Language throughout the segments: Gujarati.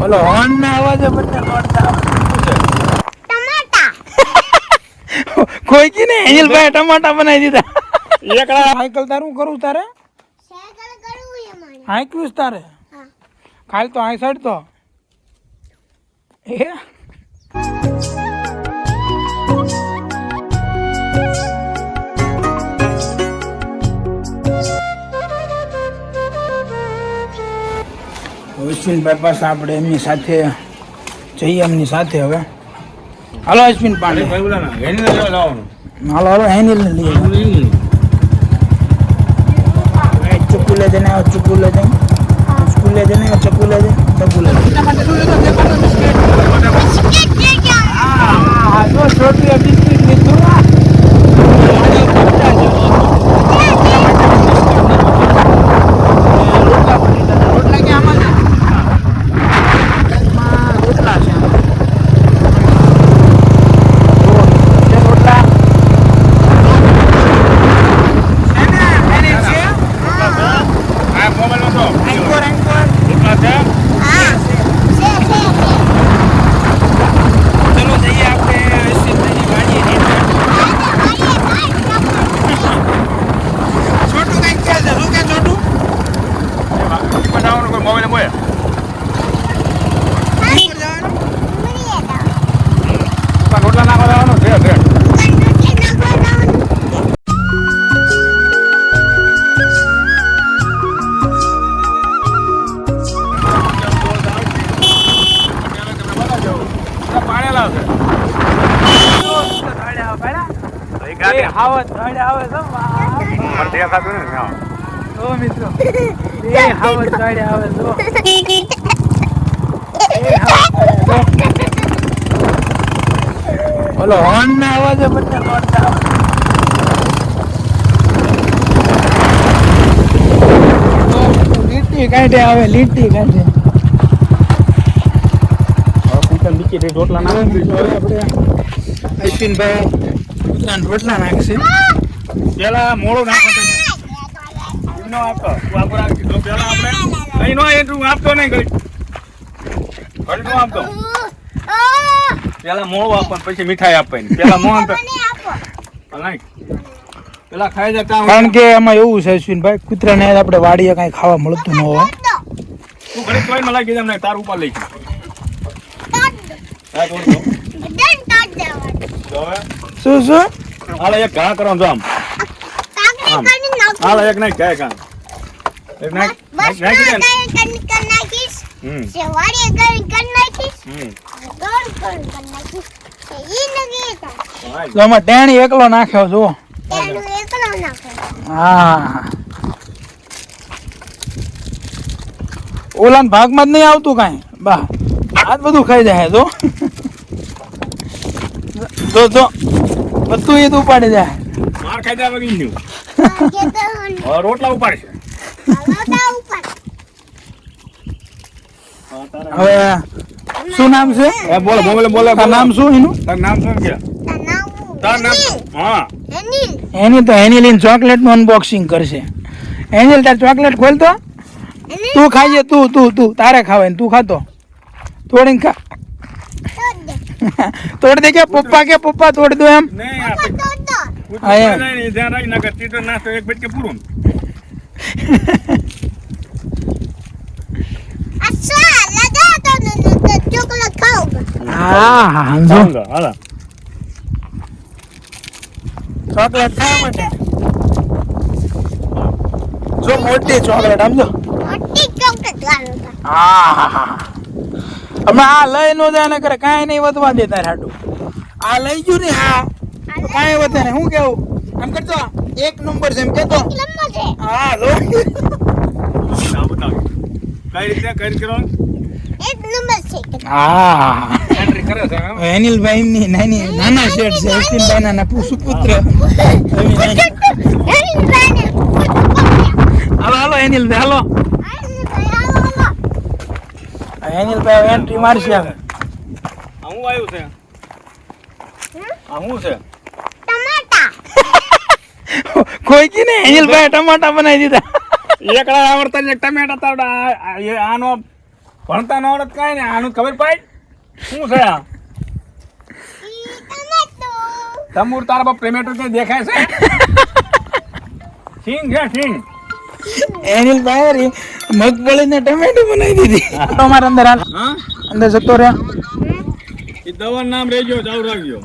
બોલો હોર્ન ના અવાજે બંને દોડતા ટમાટા કોઈ કી ને એનિલભાઈ ટમાટા બનાવી દીધા એકલા સાયકલ તારું કરું તારે સાયકલ કરવું છે મને હાંક્યું તારે હા કાલ તો હાઈ સાઈડ તો એ અશ્વિનભાઈ પાસે આપણે એમની સાથે જઈએ એમની સાથે હવે હાલો અશ્વિન પાંડે હાલો હાલો હેનિલ ને લઈએ ચકુ લે જને ચકુ લે જને સ્કૂલે જને ચકુ લે જને ચકુ લે હા જો છોટી બિસ્કિટ લીધું રોટલા કે આમાં રોટલા છે બોલો હોર્ન ના અવાજે બંને દોડતા લીટી કાઢે આવે લીટી કાઢે રોટલા નાખી આપણે અશ્વિનભાઈ કૂતરાને રોટલા નાખશે પેલા મોડું નાખો નો આપતો પેલા આપણે અહીં નો એટલું આપતો નહીં ગઈ ઘડી નો આપતો પેલા મોળું આપવાનું પછી મીઠાઈ આપવાની પેલા મોહન પેલા ખાઈ જતા કારણ કે એમાં એવું છે અશ્વિનભાઈ કૂતરાને આપણે વાડીએ કઈ ખાવા મળતું ન હોય તું ઘડી કોઈ માં લાગી જાય તાર ઉપર લઈ શું શું હાલે એક ઘા કરવાનું જો આમ હાલે એક નહીં કાય કામ એક નાખીશ વાડીએ ગઈ કર નાખીશ આમાં ટેણી એકલો નાખ્યો જો હા ઓલાન ભાગમાં જ નહીં આવતું કાંઈ બા આ બધું ખાઈ જાય જો જો જો બધું એ તો ઉપાડી જાય માર ખાઈ જાય વગી રોટલા ઉપાડશે હવે શું નામ છે બોલો બોલો બોલો નામ શું એનું નામ શું છે એની તો એનિલ ચોકલેટ નું અનબોક્સિંગ કરશે એનિલ તાર ચોકલેટ ખોલ તો તું ખાઈએ તું તારે ખાવાય તું ખાતો તોડીને ખા તોડ દે કે પપ્પા તોડ દો એમ ચોકલેટ ખાવા માટે જો મોટી ચોકલેટ સમજો હમણાં આ લઈ નો જાય ને કરે કાંઈ નહીં વધવા દે તારે હાટું આ લઈ ગયું ને આ કાંઈ વધે ને શું કેવું એમ કરતો 1 નંબર છે એમ કેતો હા લો કઈ રીતે કઈ કરો 1 નંબર છે હા એન્ટ્રી કરે છે એનિલભાઈ ની નાના શેઠ છે અશ્વિનભાઈ ના સુપુત્ર હાલો એનિલભાઈ હાલો એનિલભાઈ એન્ટ્રી મારશે હવે હું આવ્યું છે શું છે ટમાટા કોઈ કી ને એનિલભાઈ ટમાટા બનાવી દીધા એકલા આવડતા ને ટમેટા તાવડા આનો ભણતા ન આવડત કાંઈ ને આનું ખબર પાડ શું છે આ ટમેટો તમુર તારા બાપ ટમેટો ક્યાં દેખાય છે સિંગ છે સિંગ એનિલ ભાઈ મગફળી ને ટમેટો બનાવી દીધી તમારે અંદર હાલ હા અંદર જતો રહે એ દવાનું નામ રહેજો ચાલુ રાખજો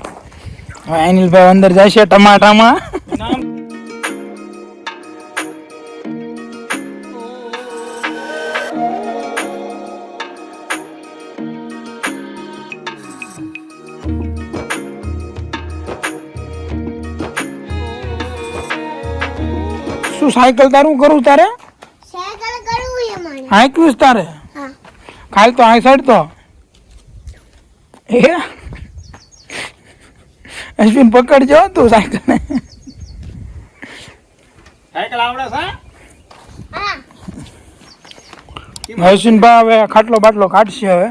એનિલ ભાઈ અંદર જાય છે ટમાટામાં નામ શું સાયકલ તારું કરું તારે સાયકલ કરવું છે મને હાંક્યું તારે હા ખાલ તો આ સાઈડ તો એ અશ્વિન પકડજો તું સાયકલ ને સાયકલ આવડે છે હા અશ્વિનભાઈ હવે ખાટલો બાટલો કાઢશે હવે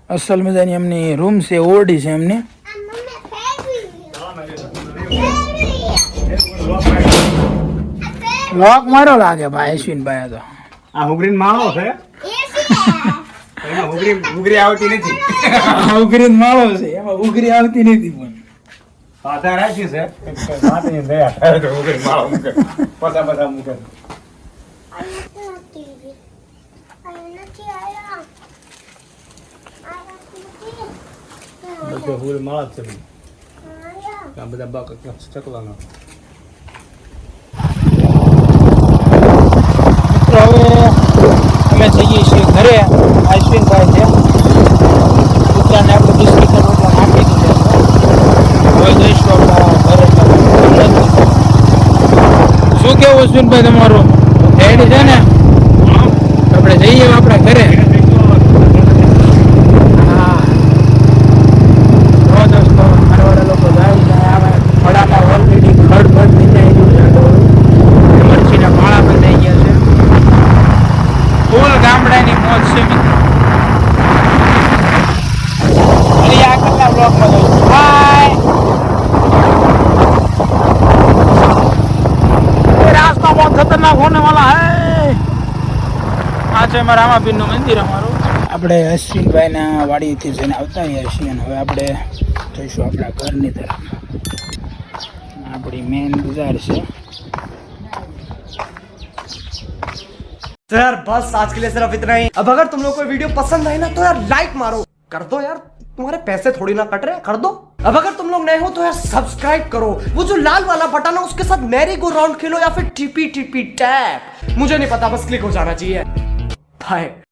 અસલ મજાની એમની રૂમ છે ઓરડી છે એમની આ મમ્મી ફેરવી લોક મારો લાગે ભાઈ અશ્વિનભાઈ તો આ હુગરીન માળો છે એમાં હુગરી આવતી નથી ઉઘરી માળો છે એમાં ઉઘરી આવતી નથી પણ પાછા રાખી છે માટી દયા તો હુગરી માળો મૂકે પછા મૂકે બધું હુગરી માળો જ છે આ બધા બાક ચકલાનો મિત્રો હવે અમે જઈએ છીએ ઘરે અશ્વિનભાઈ છે કૂતરાને આપણે બિસ્કીટ રોટલા નાખી દીધા છે હવે જઈશું આપણા ઘરે શું કેવું અશ્વિનભાઈ તમારું રેડી છે ને આપણે જઈએ આપણા ઘરે હા જો દોસ્તો મારવાળા લોકો જાય છે આવે ફળામાં ઓલરેડી ખડ નીચાઈ ગયું છે મરચીના માળા પણ થઈ ગયા છે ફૂલ ગામડાની મોજ છે મિત્રો ફરી આગળના બ્લોગમાં જોઈશું બાય રાસ્તા બહુ ખતરનાક હોને વાલા હે આ છે મારા રામાપીરનું મંદિર અમારું આપણે અશ્વિનભાઈના વાડીથી જઈને આવતા રહ્યા છીએ અને હવે આપણે જઈશું આપણા ઘરની તરફ આપણી મેન બજાર છે तो यार बस आज के लिए सिर्फ इतना ही। अब अगर तुम लोग को वीडियो पसंद आई ना तो यार लाइक मारो, कर दो यार, तुम्हारे पैसे थोड़ी ना कट रहे, कर दो। अब अगर तुम लोग नए हो तो यार सब्सक्राइब करो, वो जो लाल वाला बटन है उसके साथ मैरी गो राउंड खेलो या फिर टीपी टीपी टैप, मुझे नहीं पता, बस क्लिक हो जाना चाहिए। बाय।